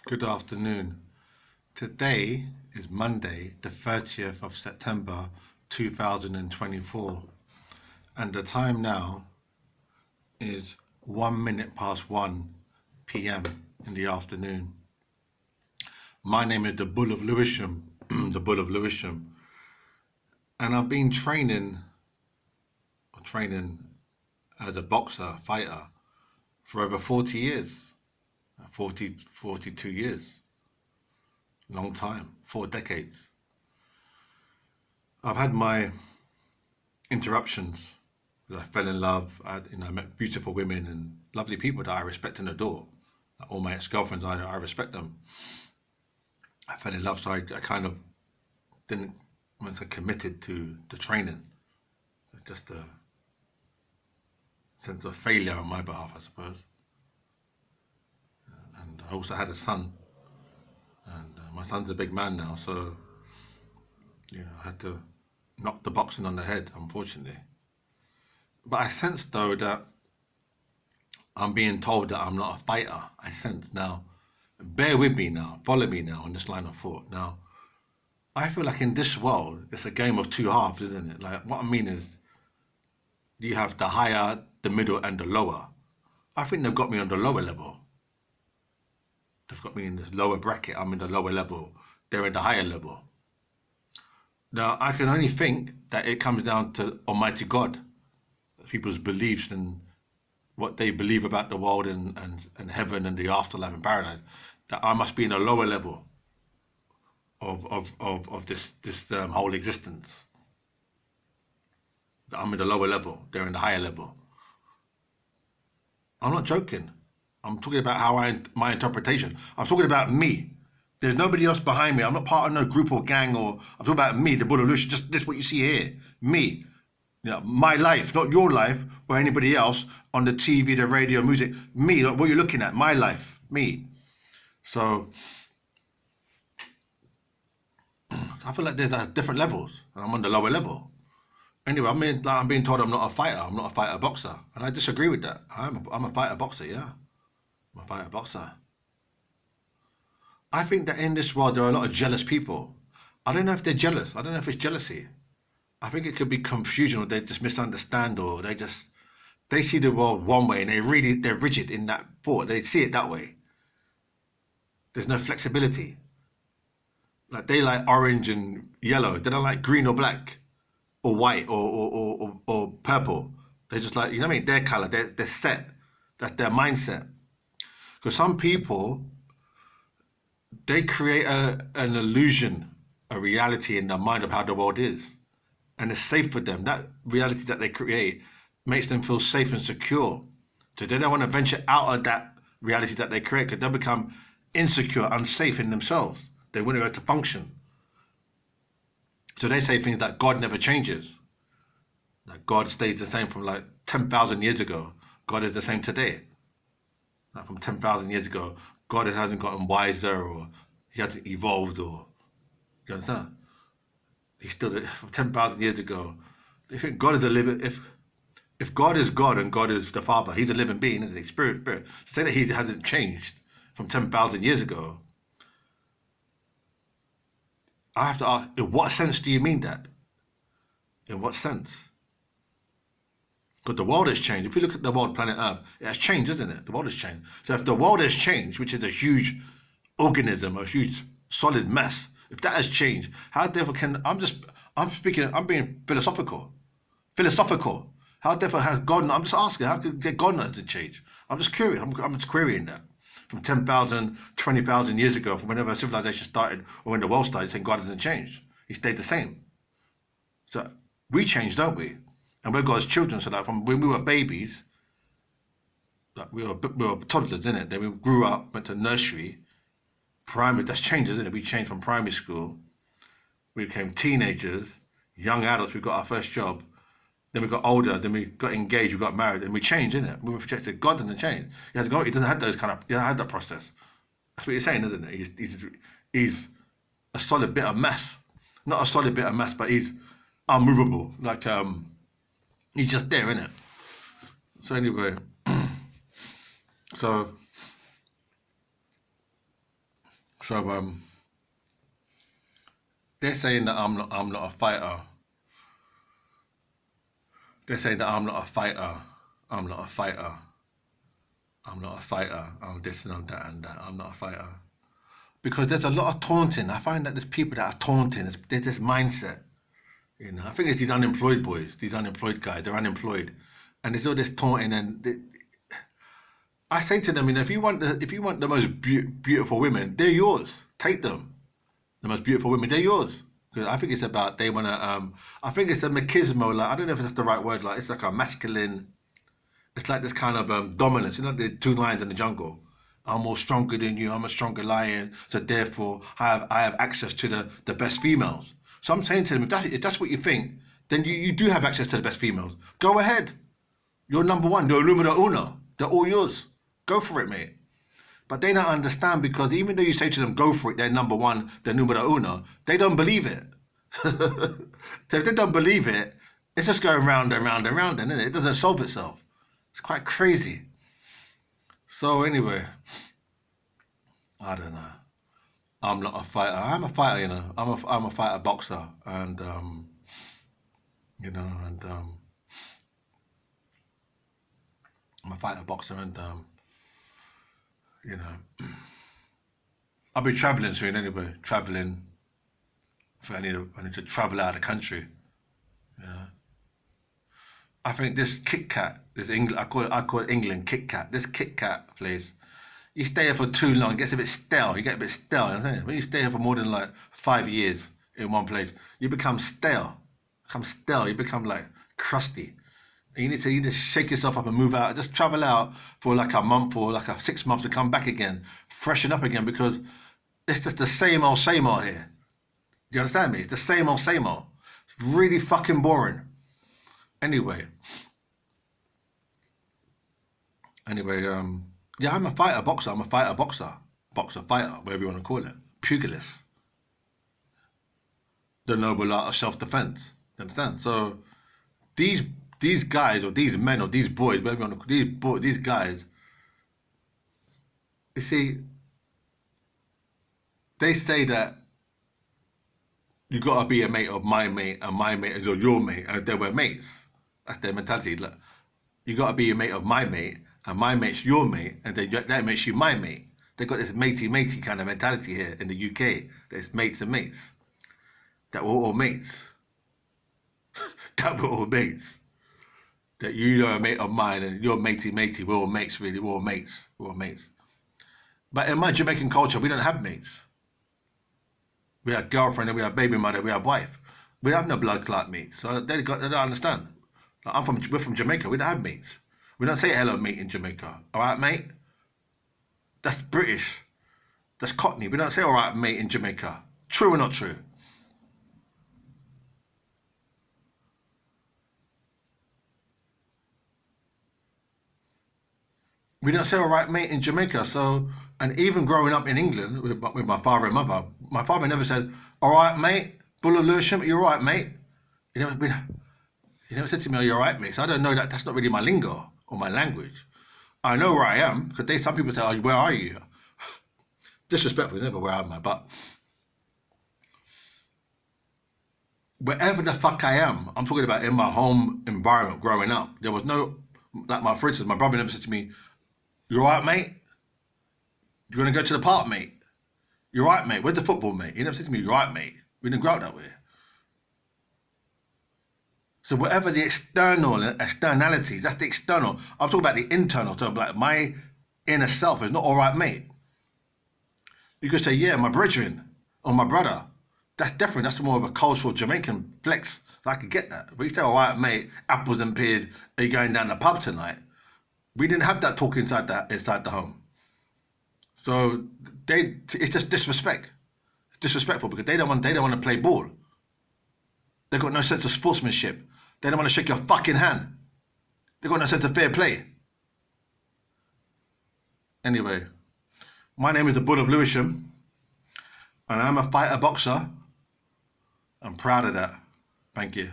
Good afternoon. Today is Monday, the 30th of September 2024, and the time now is 1 minute past 1 p.m. in the afternoon. My name is the Bull of Lewisham, the Bull of Lewisham, and I've been training as a boxer, fighter, for over 40 years, 42 years. Long time, 4 decades. I've had my interruptions. I fell in love. I met beautiful women and lovely people that I respect and adore. All my ex-girlfriends, I respect them. I fell in love, so I kind of didn't, once I committed to the training, just a sense of failure on my behalf, I suppose. And I also had a son. And my son's a big man now, so I had to knock the boxing on the head, unfortunately. But I sense, though, that I'm being told that I'm not a fighter. I sense now. Bear with me now. Follow me now on this line of thought. Now, I feel like in this world, it's a game of two halves, isn't it? Like, what I mean is, you have the higher, the middle, and the lower. I think they've got me on the lower level. They've got me in this lower bracket. I'm in the lower level. They're in the higher level. Now, I can only think that it comes down to Almighty God, people's beliefs and what they believe about the world and heaven and the afterlife and paradise, that I must be in a lower level of this whole existence. That I'm in the lower level. They're in the higher level. I'm not joking. I'm talking about my interpretation. I'm talking about me. There's nobody else behind me. I'm not part of no group or gang I'm talking about me, the Bull of Lewisham. Just this what you see here. Me. My life, not your life or anybody else on the TV, the radio, music. Me, not what you're looking at. My life. Me. So I feel like there's different levels and I'm on the lower level. Anyway, I'm being told I'm not a fighter. I'm not a fighter boxer. And I disagree with that. I'm a fighter boxer, yeah. I'm a fighter boxer. I think that in this world there are a lot of jealous people. I don't know if they're jealous. I don't know if it's jealousy. I think it could be confusion, or they just misunderstand, or they see the world one way and they're rigid in that thought. They see it that way. There's no flexibility. Like they like orange and yellow. They don't like green or black or white or purple. They just like, you know what I mean? Their color, they're set. That's their mindset. Because some people, they create an illusion, a reality in their mind of how the world is. And it's safe for them. That reality that they create makes them feel safe and secure. So they don't want to venture out of that reality that they create because they'll become insecure, unsafe in themselves. They wouldn't be able to function. So they say things like God never changes. Like God stays the same from like 10,000 years ago. God is the same today. Like from 10,000 years ago, God hasn't gotten wiser or he hasn't evolved or, you understand? He's still, from 10,000 years ago, if God is a living, if God is God and God is the Father, he's a living being, isn't he? Spirit. To say that he hasn't changed from 10,000 years ago, I have to ask, in what sense do you mean that? In what sense? Because the world has changed. If you look at the world, planet Earth, it has changed, isn't it? The world has changed. So if the world has changed, which is a huge organism, a huge solid mess, if that has changed, how therefore I'm being philosophical. How therefore has God, I'm just asking, how could God not to change? I'm just curious. I'm just querying that. From 10,000, 20,000 years ago, from whenever civilization started, or when the world started, saying God hasn't changed. He stayed the same. So we change, don't we? And we're God's children, so that from when we were babies, like we were toddlers, innit? Then we grew up, went to nursery, primary, that's changed, isn't it? We changed from primary school, we became teenagers, young adults, we got our first job, then we got older, then we got engaged, we got married, and we changed, innit? We rejected. God doesn't change. He doesn't have those he doesn't have that process. That's what you're saying, isn't it? He's a solid bit of mess. Not a solid bit of mess, but he's unmovable. Like, he's just there, innit? So anyway, so So they're saying that I'm not a fighter. They're saying that I'm not a fighter. I'm not a fighter. I'm not a fighter. I'm this and I'm that and that. I'm not a fighter. Because there's a lot of taunting. I find that there's people that are taunting. There's this mindset. You know, I think it's these unemployed boys, these unemployed guys. They're unemployed, and there's all this taunting. And I say to them, you know, if you want the most beautiful women, they're yours. Take them. The most beautiful women, they're yours. Because I think it's about they want to. I think it's a machismo. Like I don't know if that's the right word. Like it's like a masculine. It's like this kind of dominance. You know, the two lions in the jungle. I'm more stronger than you. I'm a stronger lion. So therefore, I have access to the best females. So I'm saying to them, if that's what you think, then you do have access to the best females. Go ahead. You're number one. You're numero uno. They're all yours. Go for it, mate. But they don't understand because even though you say to them, go for it, they're number one, they're numero uno, they don't believe it. So if they don't believe it, it's just going round and round and round, and it doesn't solve itself. It's quite crazy. So anyway, I don't know. I'm not a fighter. I'm a fighter, you know. I'm a fighter boxer, and you know, and I'm a fighter boxer, and you know, I'll be traveling soon anyway. Traveling. So I need to travel out of the country. You know. I think this Kit Kat, this England, I call it England Kit Kat. This Kit Kat place, you stay here for too long, it gets a bit stale. You get a bit stale. You know? When you stay here for more than like 5 years in one place, you become stale. You become like crusty. And you need to shake yourself up and move out. Just travel out for like a month or like 6 months and come back again, freshen up again because it's just the same old here. Do you understand me? It's the same old. It's really fucking boring. Anyway, yeah, I'm a fighter boxer. I'm a fighter boxer. Boxer, fighter, whatever you want to call it. Pugilist. The noble art of self-defense. You understand? So these guys or these men or these boys, whatever you want to call these guys, you see, they say that you gotta be a mate of my mate and my mate is your mate and they were mates. That's their mentality. Look, you gotta be a mate of my mate and my mate's your mate and then that makes you my mate. They've got this matey kind of mentality here in the UK. There's mates and mates. That we're all mates. That we're all mates. That you're a mate of mine and you're matey. We're all mates, really. We're all mates. But in my Jamaican culture, we don't have mates. We have girlfriend and we have baby mother, we have wife. We have no blood clot mates. So they don't understand. Like, we're from Jamaica, we don't have mates. We don't say hello mate in Jamaica. Alright mate? That's British. That's Cockney. We don't say alright mate in Jamaica. True or not true? We don't say alright mate in Jamaica. So, and even growing up in England with my father and mother, my father never said, alright mate, Bull of Lewisham, you alright mate? He never said to me, "Are you all right, mate?" So I don't know that. That's not really my lingo or my language. I know where I am because some people say, "Oh, where are you?" Disrespectful, never where am I? But wherever the fuck I am, I'm talking about in my home environment growing up. There was no, for instance, my brother never said to me, "You all right, mate? You want to go to the park, mate? You all right, mate? Where's the football, mate?" He never said to me, "You all right, mate?" We didn't grow up that way. So whatever the externalities, that's the external. I'm talking about the internal. So like my inner self is not all right, mate. You could say, yeah, my brethren or my brother. That's different. That's more of a cultural Jamaican flex. So I could get that. But you say, all right, mate, apples and pears, are you going down the pub tonight? We didn't have that talk inside the home. So it's just disrespect. It's disrespectful because they don't want to play ball. They've got no sense of sportsmanship. They don't want to shake your fucking hand. They've got no sense of fair play. Anyway, my name is the Bull of Lewisham, and I'm a fighter boxer. I'm proud of that. Thank you.